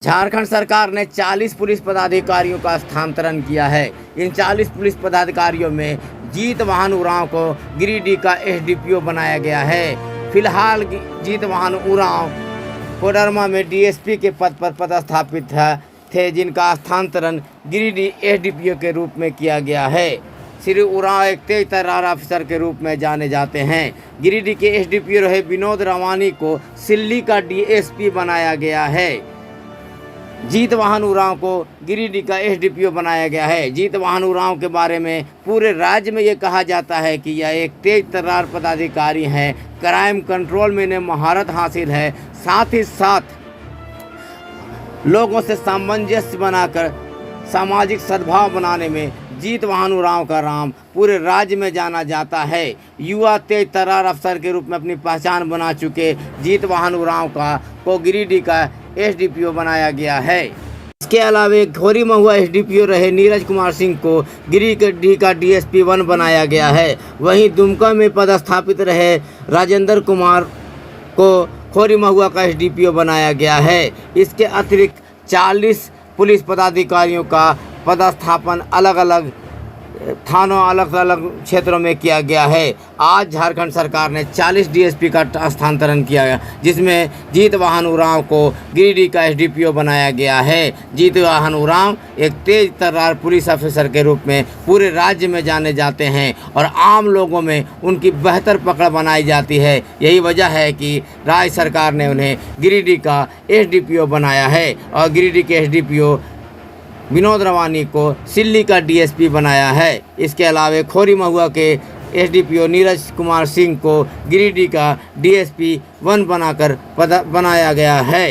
झारखंड सरकार ने 40 पुलिस पदाधिकारियों का स्थानांतरण किया है। इन 40 पुलिस पदाधिकारियों में जीत वाहन उरांव को गिरिडीह का एसडीपीओ बनाया गया है। फिलहाल जीत वाहन उरांव कोडरमा में डीएसपी के पद पर पदस्थापित थे, जिनका स्थानांतरण गिरिडीह एसडीपीओ के रूप में किया गया है। श्री उरांव एक तेज तर्रार ऑफिसर के रूप में जाने जाते हैं। गिरिडीह के एसडीपीओ रहे विनोद रवानी को सिल्ली का डीएसपी बनाया गया है। जीत वाहन उरांव को गिरिडीह का एसडीपीओ बनाया गया है। जीत वाहन उरांव के बारे में पूरे राज्य में ये कहा जाता है कि यह एक तेज तर्रार पदाधिकारी हैं। क्राइम कंट्रोल में इन्हें महारत हासिल है। साथ ही साथ लोगों से सामंजस्य बनाकर सामाजिक सद्भाव बनाने में जीत वाहन उरांव का नाम पूरे राज्य में जाना जाता है। युवा तेज तर्रार अफसर के रूप में अपनी पहचान बना चुके जीत वाहन उरांव को गिरिडीह का एसडीपीओ बनाया गया है। इसके अलावा खोरी महुआ एसडीपीओ रहे नीरज कुमार सिंह को गिरिडीह का डीएसपी 1 बनाया गया है। वहीं दुमका में पदस्थापित रहे राजेंद्र कुमार को खोरी महुआ का एसडीपीओ बनाया गया है। इसके अतिरिक्त 40 पुलिस पदाधिकारियों का पदस्थापन अलग अलग थानों अलग अलग क्षेत्रों में किया गया है। आज झारखंड सरकार ने 40 डीएसपी का स्थानांतरण किया गया, जिसमें जीत वाहन उरांव को गिरिडीह का एसडीपीओ बनाया गया है। जीत वाहन उरांव एक तेज तर्रार पुलिस ऑफिसर के रूप में पूरे राज्य में जाने जाते हैं और आम लोगों में उनकी बेहतर पकड़ बनाई जाती है। यही वजह है कि राज्य सरकार ने उन्हें गिरिडीह का एसडीपीओ बनाया है और गिरिडीह के एसडीपीओ विनोद रवानी को सिल्ली का डीएसपी बनाया है। इसके अलावा खोरी महुआ के एसडीपीओ नीरज कुमार सिंह को गिरिडीह का डीएसपी 1 बनाकर बनाया गया है।